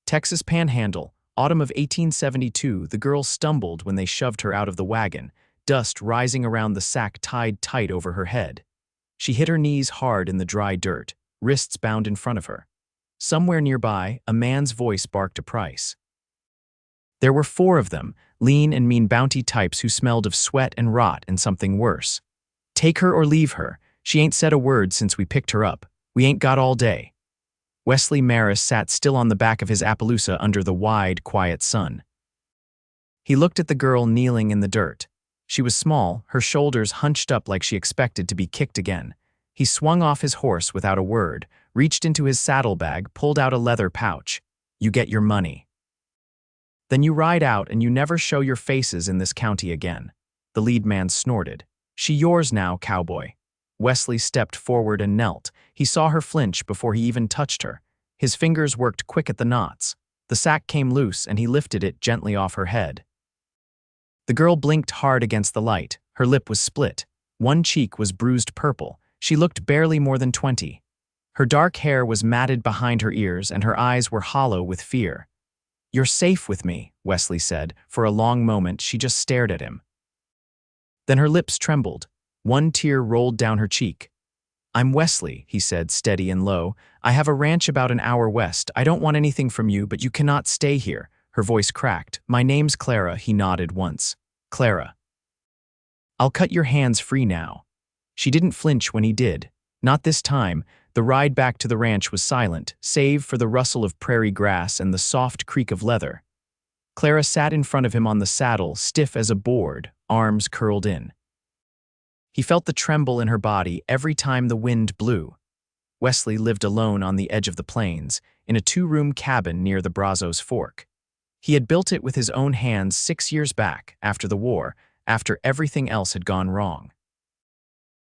Texas Panhandle, autumn of 1872. The girl stumbled when they shoved her out of the wagon, dust rising around the sack tied tight over her head. She hit her knees hard in the dry dirt, wrists bound in front of her. Somewhere nearby, a man's voice barked a price. There were 4 of them, lean and mean bounty types who smelled of sweat and rot and something worse. Take her or leave her. She ain't said a word since we picked her up. We ain't got all day. Wesley Marris sat still on the back of his Appaloosa under the wide, quiet sun. He looked at the girl kneeling in the dirt. She was small, her shoulders hunched up like she expected to be kicked again. He swung off his horse without a word, reached into his saddlebag, pulled out a leather pouch. You get your money. Then you ride out and you never show your faces in this county again. The lead man snorted. She yours now, cowboy. Wesley stepped forward and knelt. He saw her flinch before he even touched her. His fingers worked quick at the knots. The sack came loose and he lifted it gently off her head. The girl blinked hard against the light. Her lip was split. One cheek was bruised purple. She looked barely more than 20. Her dark hair was matted behind her ears and her eyes were hollow with fear. You're safe with me, Wesley said. For a long moment, she just stared at him. Then her lips trembled. One tear rolled down her cheek. I'm Wesley, he said, steady and low. I have a ranch about an hour west. I don't want anything from you, but you cannot stay here. Her voice cracked. My name's Clara, he nodded once. Clara. I'll cut your hands free now. She didn't flinch when he did. Not this time. The ride back to the ranch was silent, save for the rustle of prairie grass and the soft creak of leather. Clara sat in front of him on the saddle, stiff as a board, arms curled in. He felt the tremble in her body every time the wind blew. Wesley lived alone on the edge of the plains, in a 2-room cabin near the Brazos Fork. He had built it with his own hands 6 years back, after the war, after everything else had gone wrong.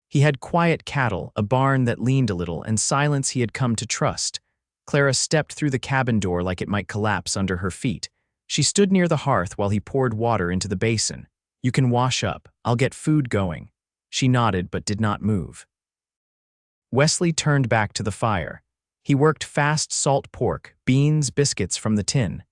He had quiet cattle, a barn that leaned a little, and silence he had come to trust. Clara stepped through the cabin door like it might collapse under her feet. She stood near the hearth while he poured water into the basin. You can wash up. I'll get food going. She nodded but did not move. Wesley turned back to the fire. He worked fast salt pork, beans, biscuits from the tin.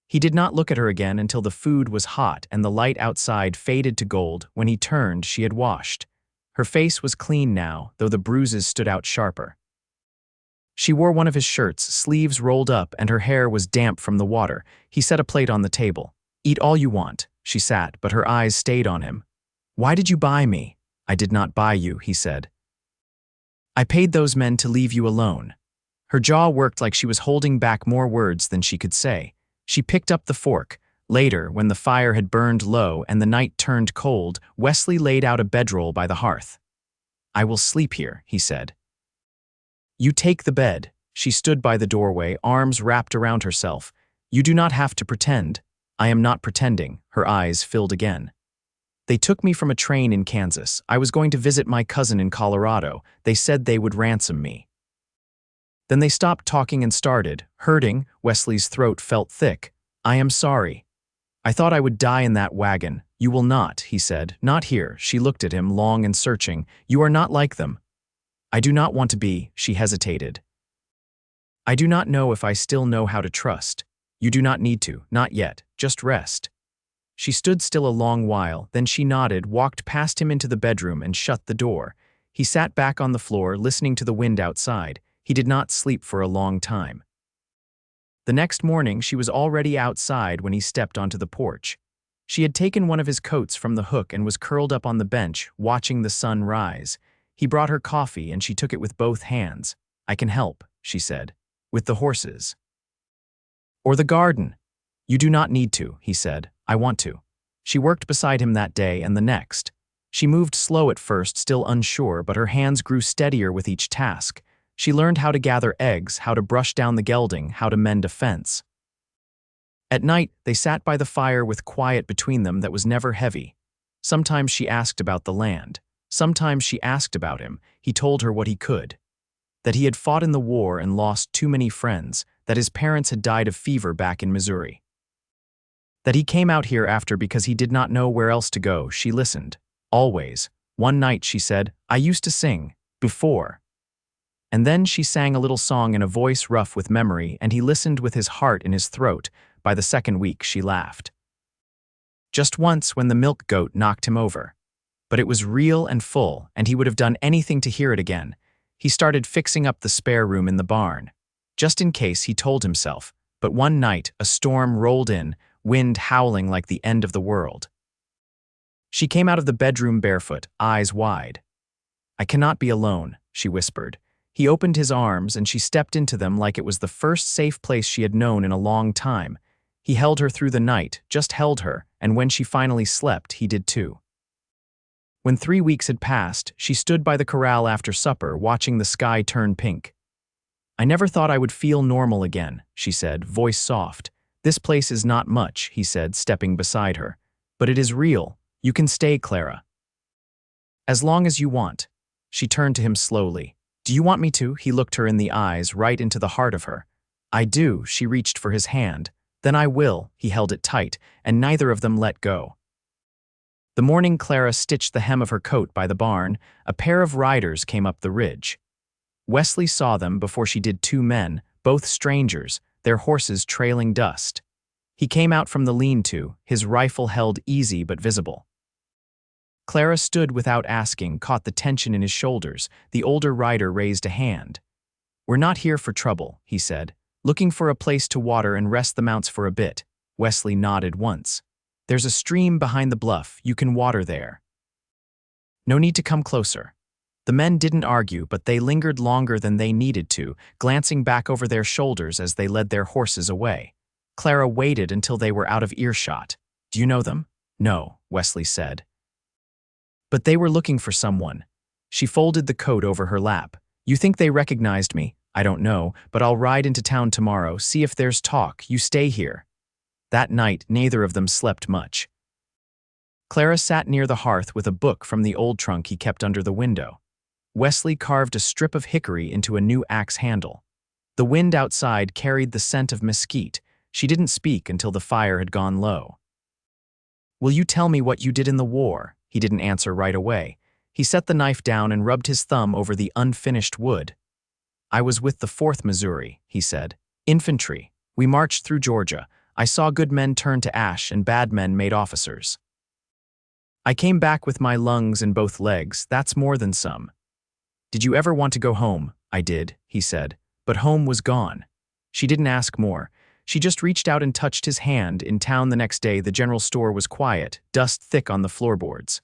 He did not look at her again until the food was hot and the light outside faded to gold. When he turned, she had washed. Her face was clean now, though the bruises stood out sharper. She wore one of his shirts, sleeves rolled up, and her hair was damp from the water. He set a plate on the table. Eat all you want. She sat, but her eyes stayed on him. Why did you buy me? I did not buy you, he said. I paid those men to leave you alone. Her jaw worked like she was holding back more words than she could say. She picked up the fork. Later, when the fire had burned low and the night turned cold, Wesley laid out a bedroll by the hearth. I will sleep here, he said. You take the bed. She stood by the doorway, arms wrapped around herself. You do not have to pretend. I am not pretending. Her eyes filled again. They took me from a train in Kansas. I was going to visit my cousin in Colorado. They said they would ransom me. Then they stopped talking and started, hurting. Wesley's throat felt thick. I am sorry. I thought I would die in that wagon. You will not, he said. Not here. She looked at him, long and searching. You are not like them. I do not want to be, she hesitated. I do not know if I still know how to trust. You do not need to, not yet. Just rest. She stood still a long while, then she nodded, walked past him into the bedroom and shut the door. He sat back on the floor, listening to the wind outside. He did not sleep for a long time. The next morning, she was already outside when he stepped onto the porch. She had taken one of his coats from the hook and was curled up on the bench, watching the sun rise. He brought her coffee and she took it with both hands. I can help, she said. With the horses. Or the garden. You do not need to, he said. I want to. She worked beside him that day and the next. She moved slow at first, still unsure, but her hands grew steadier with each task. She learned how to gather eggs, how to brush down the gelding, how to mend a fence. At night, they sat by the fire with quiet between them that was never heavy. Sometimes she asked about the land. Sometimes she asked about him. He told her what he could. That he had fought in the war and lost too many friends, that his parents had died of fever back in Missouri. That he came out here after because he did not know where else to go. She listened. Always. One night, she said, I used to sing. Before. And then she sang a little song in a voice rough with memory, and he listened with his heart in his throat. By the second week, she laughed. Just once when the milk goat knocked him over. But it was real and full, and he would have done anything to hear it again. He started fixing up the spare room in the barn. Just in case, he told himself. But one night, a storm rolled in, wind howling like the end of the world. She came out of the bedroom barefoot, eyes wide. "I cannot be alone," she whispered. He opened his arms, and she stepped into them like it was the first safe place she had known in a long time. He held her through the night, just held her, and when she finally slept, he did too. When 3 weeks had passed, she stood by the corral after supper, watching the sky turn pink. "I never thought I would feel normal again," she said, voice soft. "This place is not much," he said, stepping beside her. "But it is real. You can stay, Clara. As long as you want." She turned to him slowly. "Do you want me to?" He looked her in the eyes, right into the heart of her. "I do." She reached for his hand. "Then I will." He held it tight, and neither of them let go. The morning Clara stitched the hem of her coat by the barn, a pair of riders came up the ridge. Wesley saw them before she did two men, both strangers, their horses trailing dust. He came out from the lean-to, his rifle held easy but visible. Clara stood without asking, caught the tension in his shoulders. The older rider raised a hand. "We're not here for trouble," he said. "Looking for a place to water and rest the mounts for a bit." Wesley nodded once. "There's a stream behind the bluff. You can water there. No need to come closer." The men didn't argue, but they lingered longer than they needed to, glancing back over their shoulders as they led their horses away. Clara waited until they were out of earshot. "Do you know them?" "No," Wesley said. "But they were looking for someone." She folded the coat over her lap. "You think they recognized me? I don't know, but I'll ride into town tomorrow, see if there's talk. You stay here." That night, neither of them slept much. Clara sat near the hearth with a book from the old trunk he kept under the window. Wesley carved a strip of hickory into a new axe handle. The wind outside carried the scent of mesquite. She didn't speak until the fire had gone low. "Will you tell me what you did in the war?" He didn't answer right away. He set the knife down and rubbed his thumb over the unfinished wood. "I was with the 4th Missouri," he said. "Infantry. We marched through Georgia. I saw good men turn to ash and bad men made officers. I came back with my lungs in both legs. That's more than some. Did you ever want to go home?" "I did," he said. But home was gone. She didn't ask more. She just reached out and touched his hand. In town the next day, the general store was quiet, dust thick on the floorboards.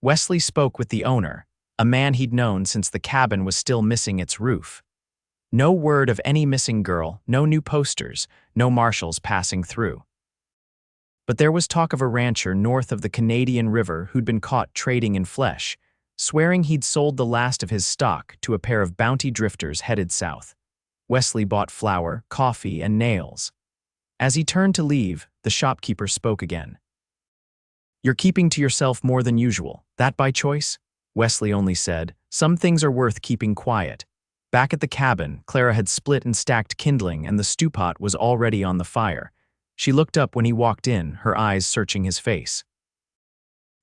Wesley spoke with the owner, a man he'd known since the cabin was still missing its roof. No word of any missing girl, no new posters, no marshals passing through. But there was talk of a rancher north of the Canadian River who'd been caught trading in flesh, swearing he'd sold the last of his stock to a pair of bounty drifters headed south. Wesley bought flour, coffee, and nails. As he turned to leave, the shopkeeper spoke again. "You're keeping to yourself more than usual. That by choice?" Wesley only said, "Some things are worth keeping quiet." Back at the cabin, Clara had split and stacked kindling, and the stew pot was already on the fire. She looked up when he walked in, her eyes searching his face.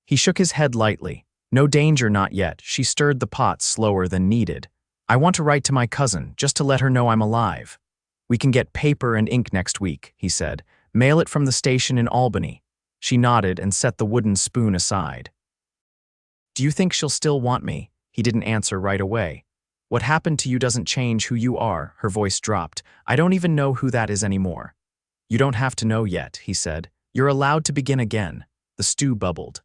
He shook his head lightly. "No danger, not yet." She stirred the pot slower than needed. "I want to write to my cousin, just to let her know I'm alive." "We can get paper and ink next week," he said. "Mail it from the station in Albany." She nodded and set the wooden spoon aside. "Do you think she'll still want me?" He didn't answer right away. "What happened to you doesn't change who you are." Her voice dropped. "I don't even know who that is anymore." "You don't have to know yet," he said. "You're allowed to begin again." The stew bubbled.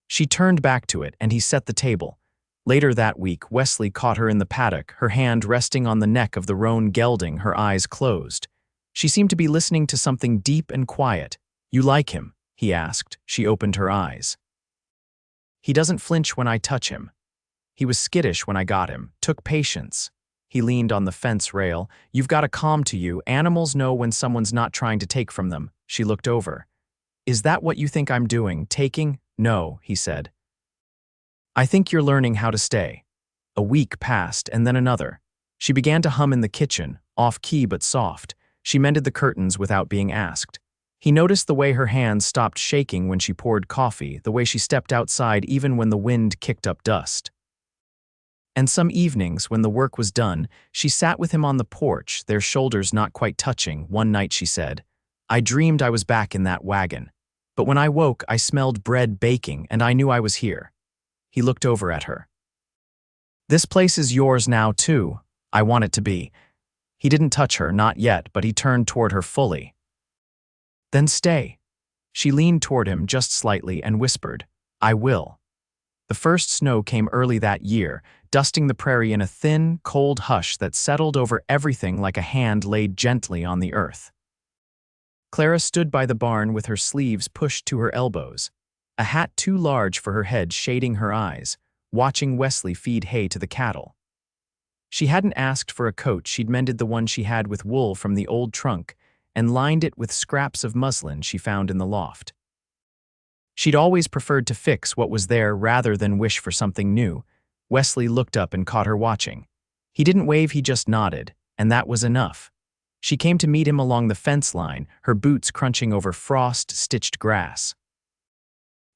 She turned back to it, and he set the table. Later that week, Wesley caught her in the paddock, her hand resting on the neck of the roan gelding, her eyes closed. She seemed to be listening to something deep and quiet. "You like him?" he asked. She opened her eyes. "He doesn't flinch when I touch him. He was skittish when I got him. Took patience." He leaned on the fence rail. "You've got a calm to you. Animals know when someone's not trying to take from them." She looked over. "Is that what you think I'm doing, taking?" "No," he said. "I think you're learning how to stay." A week passed, and then another. She began to hum in the kitchen, off-key but soft. She mended the curtains without being asked. He noticed the way her hands stopped shaking when she poured coffee, the way she stepped outside even when the wind kicked up dust. And some evenings, when the work was done, she sat with him on the porch, their shoulders not quite touching. One night she said, "I dreamed I was back in that wagon. But when I woke, I smelled bread baking, and I knew I was here." He looked over at her. "This place is yours now, too. I want it to be." He didn't touch her, not yet, but he turned toward her fully. "Then stay." She leaned toward him just slightly and whispered, "I will." The first snow came early that year, dusting the prairie in a thin, cold hush that settled over everything like a hand laid gently on the earth. Clara stood by the barn with her sleeves pushed to her elbows, a hat too large for her head shading her eyes, watching Wesley feed hay to the cattle. She hadn't asked for a coat. She'd mended the one she had with wool from the old trunk and lined it with scraps of muslin she found in the loft. She'd always preferred to fix what was there rather than wish for something new. Wesley looked up and caught her watching. He didn't wave, he just nodded, and that was enough. She came to meet him along the fence line, her boots crunching over frost-stitched grass.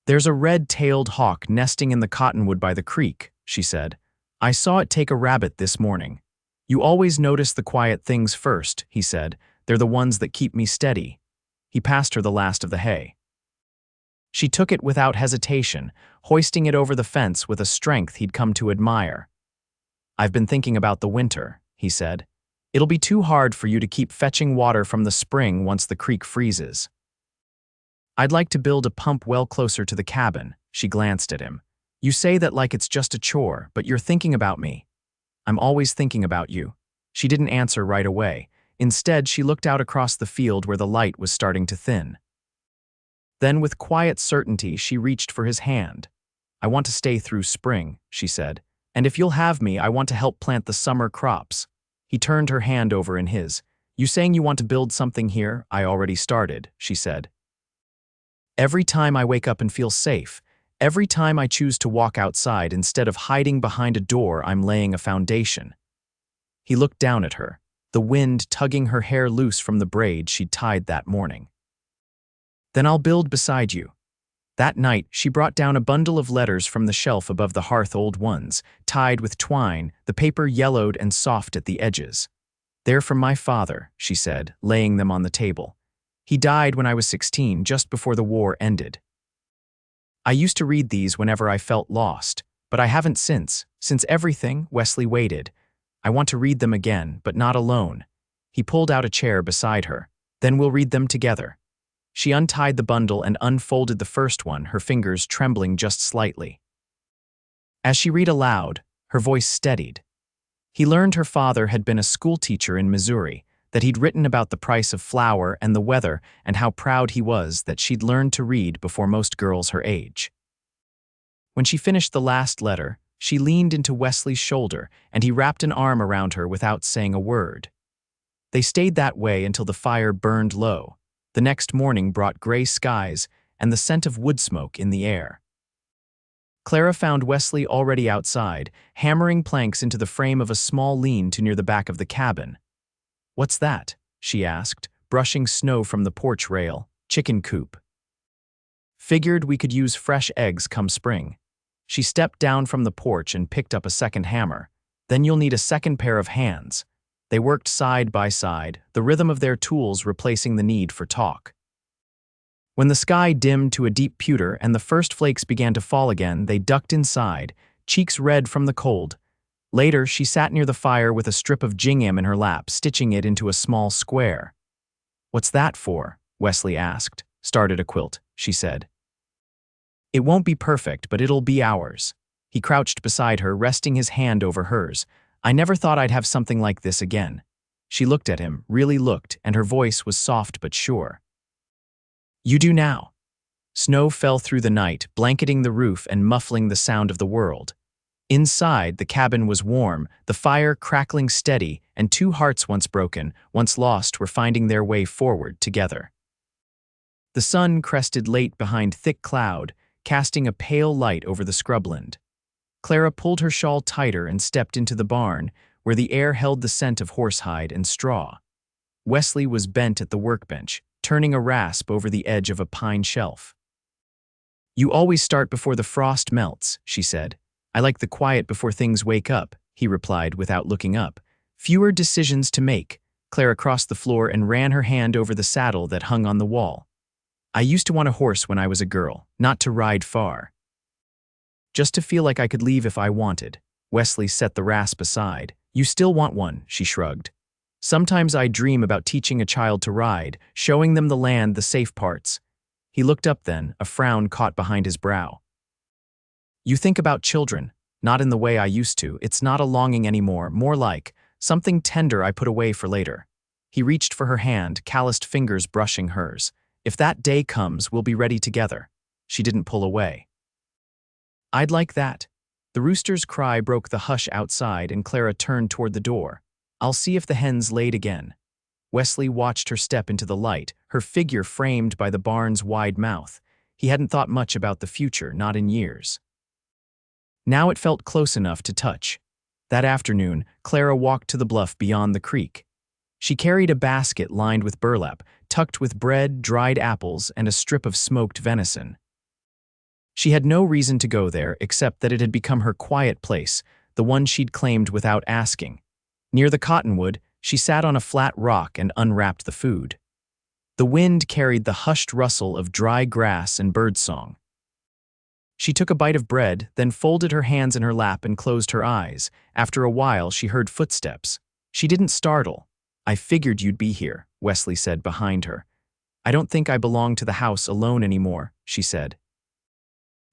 "There's a red-tailed hawk nesting in the cottonwood by the creek," she said. "I saw it take a rabbit this morning." "You always notice the quiet things first," he said. "They're the ones that keep me steady." He passed her the last of the hay. She took it without hesitation, hoisting it over the fence with a strength he'd come to admire. "I've been thinking about the winter," he said. "It'll be too hard for you to keep fetching water from the spring once the creek freezes." "I'd like to build a pump well closer to the cabin." She glanced at him. "You say that like it's just a chore, but you're thinking about me." "I'm always thinking about you." She didn't answer right away. Instead, she looked out across the field where the light was starting to thin. Then, with quiet certainty, she reached for his hand. "I want to stay through spring," she said. "And if you'll have me, I want to help plant the summer crops." He turned her hand over in his. "You saying you want to build something here?" "I already started," she said. "Every time I wake up and feel safe, every time I choose to walk outside instead of hiding behind a door, I'm laying a foundation." He looked down at her, the wind tugging her hair loose from the braid she'd tied that morning. "Then I'll build beside you." That night, she brought down a bundle of letters from the shelf above the hearth, old ones, tied with twine, the paper yellowed and soft at the edges. "They're from my father," she said, laying them on the table. "He died when I was 16, just before the war ended. I used to read these whenever I felt lost, but I haven't since everything." Wesley waited. "I want to read them again, but not alone." He pulled out a chair beside her. "Then we'll read them together." She untied the bundle and unfolded the first one, her fingers trembling just slightly. As she read aloud, her voice steadied. He learned her father had been a schoolteacher in Missouri, that he'd written about the price of flour and the weather, and how proud he was that she'd learned to read before most girls her age. When she finished the last letter, she leaned into Wesley's shoulder, and he wrapped an arm around her without saying a word. They stayed that way until the fire burned low. The next morning brought gray skies and the scent of wood smoke in the air. Clara found Wesley already outside, hammering planks into the frame of a small lean-to near the back of the cabin. "What's that?" she asked, brushing snow from the porch rail. "Chicken coop. Figured we could use fresh eggs come spring." She stepped down from the porch and picked up a second hammer. "Then you'll need a second pair of hands." They worked side by side, the rhythm of their tools replacing the need for talk. When the sky dimmed to a deep pewter and the first flakes began to fall again, they ducked inside, cheeks red from the cold. Later, she sat near the fire with a strip of gingham in her lap, stitching it into a small square. "What's that for?" Wesley asked. "Started a quilt," she said. "It won't be perfect, but it'll be ours." He crouched beside her, resting his hand over hers. "I never thought I'd have something like this again." She looked at him, really looked, and her voice was soft but sure. "You do now." Snow fell through the night, blanketing the roof and muffling the sound of the world. Inside, the cabin was warm, the fire crackling steady, and two hearts once broken, once lost, were finding their way forward together. The sun crested late behind thick cloud, casting a pale light over the scrubland. Clara pulled her shawl tighter and stepped into the barn, where the air held the scent of horsehide and straw. Wesley was bent at the workbench, turning a rasp over the edge of a pine shelf. "You always start before the frost melts," she said. I like the quiet before things wake up, he replied without looking up. Fewer decisions to make. Clara crossed the floor and ran her hand over the saddle that hung on the wall. I used to want a horse when I was a girl, not to ride far. Just to feel like I could leave if I wanted. Wesley set the rasp aside. You still want one, she shrugged. Sometimes I dream about teaching a child to ride, showing them the land, the safe parts. He looked up then, a frown caught behind his brow. You think about children, not in the way I used to. It's not a longing anymore, more like something tender I put away for later. He reached for her hand, calloused fingers brushing hers. If that day comes, we'll be ready together. She didn't pull away. I'd like that. The rooster's cry broke the hush outside and Clara turned toward the door. I'll see if the hen's laid again. Wesley watched her step into the light, her figure framed by the barn's wide mouth. He hadn't thought much about the future, not in years. Now it felt close enough to touch. That afternoon, Clara walked to the bluff beyond the creek. She carried a basket lined with burlap, tucked with bread, dried apples, and a strip of smoked venison. She had no reason to go there except that it had become her quiet place, the one she'd claimed without asking. Near the cottonwood, she sat on a flat rock and unwrapped the food. The wind carried the hushed rustle of dry grass and birdsong. She took a bite of bread, then folded her hands in her lap and closed her eyes. After a while, she heard footsteps. She didn't startle. I figured you'd be here, Wesley said behind her. I don't think I belong to the house alone anymore, she said.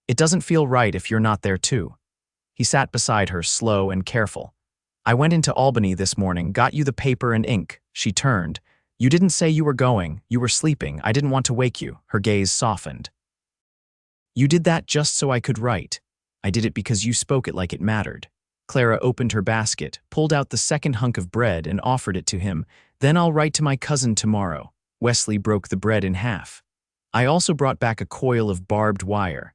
It doesn't feel right if you're not there too. He sat beside her, slow and careful. I went into Albany this morning, got you the paper and ink. She turned. You didn't say you were going, you were sleeping. I didn't want to wake you. Her gaze softened. You did that just so I could write. I did it because you spoke it like it mattered. Clara opened her basket, pulled out the second hunk of bread and offered it to him. Then I'll write to my cousin tomorrow. Wesley broke the bread in half. I also brought back a coil of barbed wire.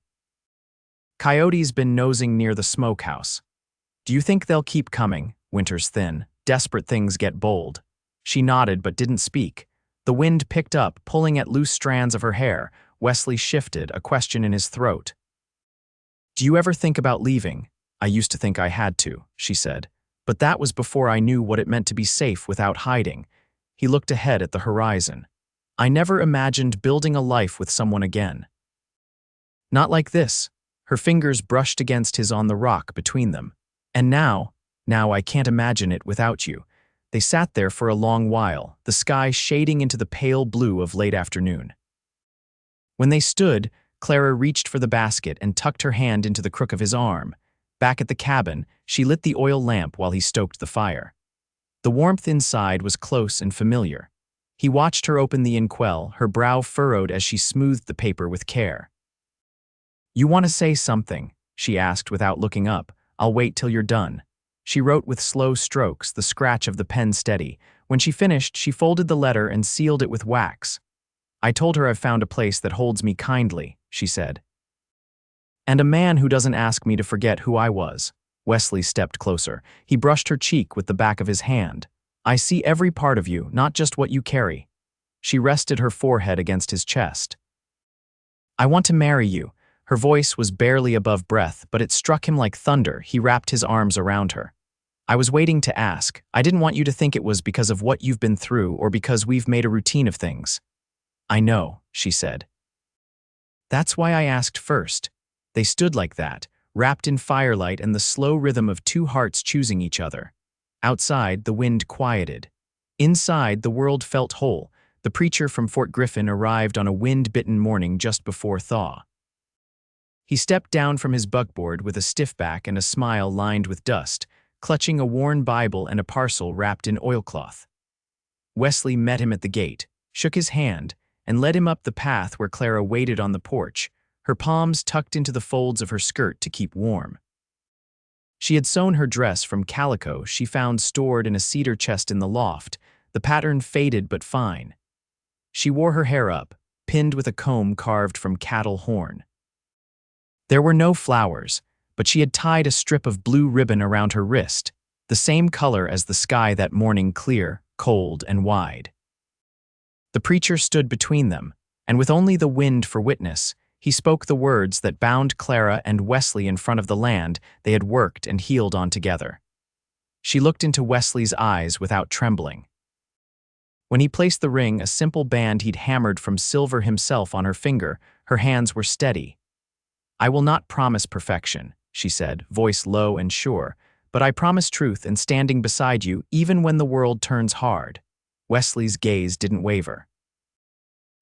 Coyote's been nosing near the smokehouse. Do you think they'll keep coming? Winter's thin. Desperate things get bold. She nodded but didn't speak. The wind picked up, pulling at loose strands of her hair. Wesley shifted, a question in his throat. Do you ever think about leaving? I used to think I had to, she said. But that was before I knew what it meant to be safe without hiding. He looked ahead at the horizon. I never imagined building a life with someone again. Not like this. Her fingers brushed against his on the rock between them. And now I can't imagine it without you. They sat there for a long while, the sky shading into the pale blue of late afternoon. When they stood, Clara reached for the basket and tucked her hand into the crook of his arm. Back at the cabin, she lit the oil lamp while he stoked the fire. The warmth inside was close and familiar. He watched her open the inkwell, her brow furrowed as she smoothed the paper with care. You want to say something? She asked without looking up. I'll wait till you're done. She wrote with slow strokes, the scratch of the pen steady. When she finished, she folded the letter and sealed it with wax. I told her I've found a place that holds me kindly, she said. And a man who doesn't ask me to forget who I was. Wesley stepped closer. He brushed her cheek with the back of his hand. I see every part of you, not just what you carry. She rested her forehead against his chest. I want to marry you. Her voice was barely above breath, but it struck him like thunder. He wrapped his arms around her. I was waiting to ask. I didn't want you to think it was because of what you've been through or because we've made a routine of things. I know, she said. That's why I asked first. They stood like that, wrapped in firelight and the slow rhythm of two hearts choosing each other. Outside, the wind quieted. Inside, the world felt whole. The preacher from Fort Griffin arrived on a wind-bitten morning just before thaw. He stepped down from his buckboard with a stiff back and a smile lined with dust, clutching a worn Bible and a parcel wrapped in oilcloth. Wesley met him at the gate, shook his hand, and led him up the path where Clara waited on the porch, her palms tucked into the folds of her skirt to keep warm. She had sewn her dress from calico she found stored in a cedar chest in the loft, the pattern faded but fine. She wore her hair up, pinned with a comb carved from cattle horn. There were no flowers, but she had tied a strip of blue ribbon around her wrist, the same color as the sky that morning, clear, cold, and wide. The preacher stood between them, and with only the wind for witness, He spoke the words that bound Clara and Wesley in front of the land they had worked and healed on together. She looked into Wesley's eyes without trembling. When he placed the ring, a simple band he'd hammered from silver himself, on her finger, her hands were steady. "I will not promise perfection," she said, voice low and sure, "but I promise truth and standing beside you even when the world turns hard." Wesley's gaze didn't waver.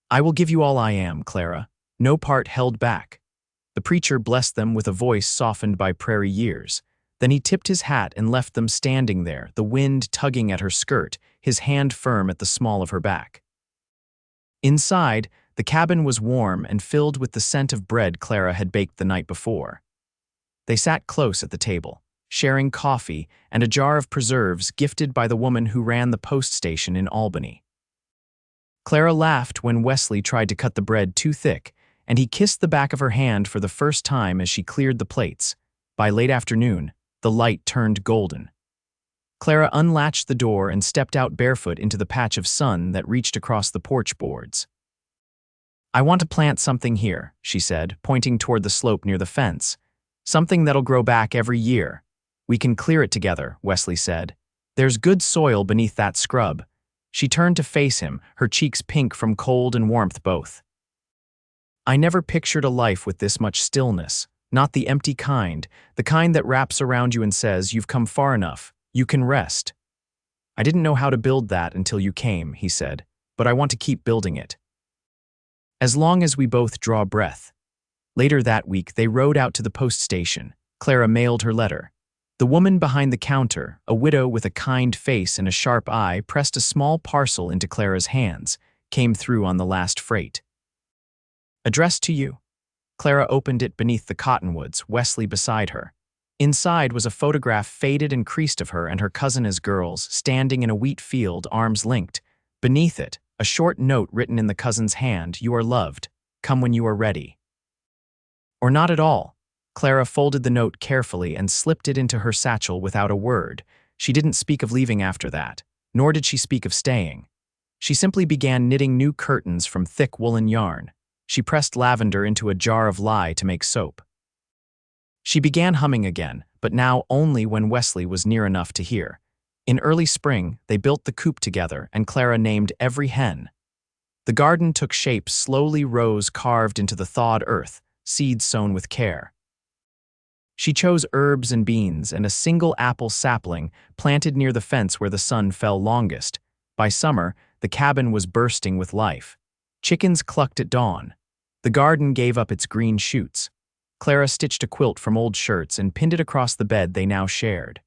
"I will give you all I am, Clara, no part held back." The preacher blessed them with a voice softened by prairie years. Then he tipped his hat and left them standing there, the wind tugging at her skirt, his hand firm at the small of her back. Inside, the cabin was warm and filled with the scent of bread Clara had baked the night before. They sat close at the table, sharing coffee and a jar of preserves gifted by the woman who ran the post station in Albany. Clara laughed when Wesley tried to cut the bread too thick, and he kissed the back of her hand for the first time as she cleared the plates. By late afternoon, the light turned golden. Clara unlatched the door and stepped out barefoot into the patch of sun that reached across the porch boards. "I want to plant something here," she said, pointing toward the slope near the fence. "Something that'll grow back every year. We can clear it together," Wesley said. "There's good soil beneath that scrub." She turned to face him, her cheeks pink from cold and warmth both. "I never pictured a life with this much stillness. Not the empty kind, the kind that wraps around you and says, 'You've come far enough. You can rest.' I didn't know how to build that until you came," he said, "but I want to keep building it. As long as we both draw breath." Later that week, they rode out to the post station. Clara mailed her letter. The woman behind the counter, a widow with a kind face and a sharp eye, pressed a small parcel into Clara's hands, came through on the last freight. "Addressed to you." Clara opened it beneath the cottonwoods, Wesley beside her. Inside was a photograph faded and creased of her and her cousin as girls, standing in a wheat field, arms linked. Beneath it, a short note written in the cousin's hand, "You are loved. Come when you are ready." Or not at all. Clara folded the note carefully and slipped it into her satchel without a word. She didn't speak of leaving after that, nor did she speak of staying. She simply began knitting new curtains from thick woolen yarn. She pressed lavender into a jar of lye to make soap. She began humming again, but now only when Wesley was near enough to hear. In early spring, they built the coop together, and Clara named every hen. The garden took shape, slowly rows carved into the thawed earth, seeds sown with care. She chose herbs and beans and a single apple sapling planted near the fence where the sun fell longest. By summer, the cabin was bursting with life. Chickens clucked at dawn. The garden gave up its green shoots. Clara stitched a quilt from old shirts and pinned it across the bed they now shared.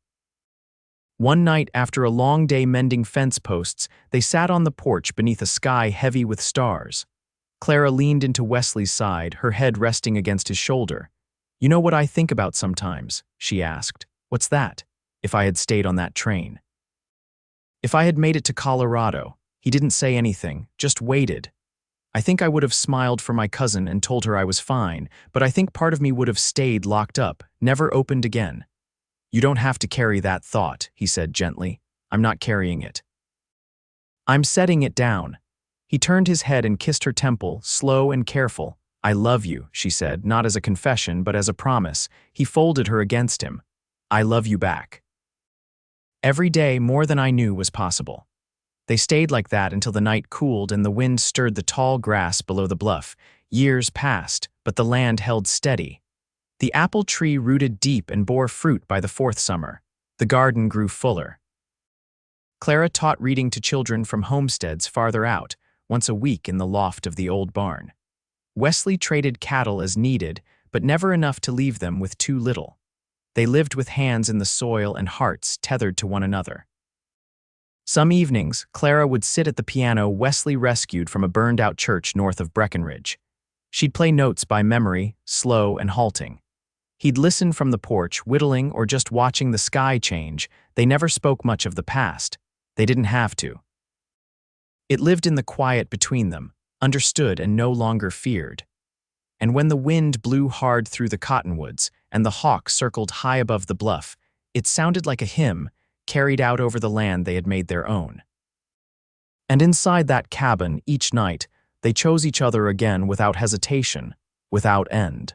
One night, after a long day mending fence posts, they sat on the porch beneath a sky heavy with stars. Clara leaned into Wesley's side, her head resting against his shoulder. "You know what I think about sometimes?" she asked. "What's that?" "If I had stayed on that train. If I had made it to Colorado." He didn't say anything, just waited. "I think I would have smiled for my cousin and told her I was fine, but I think part of me would have stayed locked up, never opened again." "You don't have to carry that thought," he said gently. "I'm not carrying it. I'm setting it down." He turned his head and kissed her temple, slow and careful. "I love you," she said, not as a confession, but as a promise. He folded her against him. "I love you back. Every day more than I knew was possible." They stayed like that until the night cooled and the wind stirred the tall grass below the bluff. Years passed, but the land held steady. The apple tree rooted deep and bore fruit by the fourth summer. The garden grew fuller. Clara taught reading to children from homesteads farther out, once a week in the loft of the old barn. Wesley traded cattle as needed, but never enough to leave them with too little. They lived with hands in the soil and hearts tethered to one another. Some evenings, Clara would sit at the piano Wesley rescued from a burned-out church north of Breckenridge. She'd play notes by memory, slow and halting. He'd listen from the porch, whittling or just watching the sky change. They never spoke much of the past. They didn't have to. It lived in the quiet between them, understood and no longer feared. And when the wind blew hard through the cottonwoods and the hawk circled high above the bluff, it sounded like a hymn carried out over the land they had made their own. And inside that cabin, each night, they chose each other again without hesitation. without end.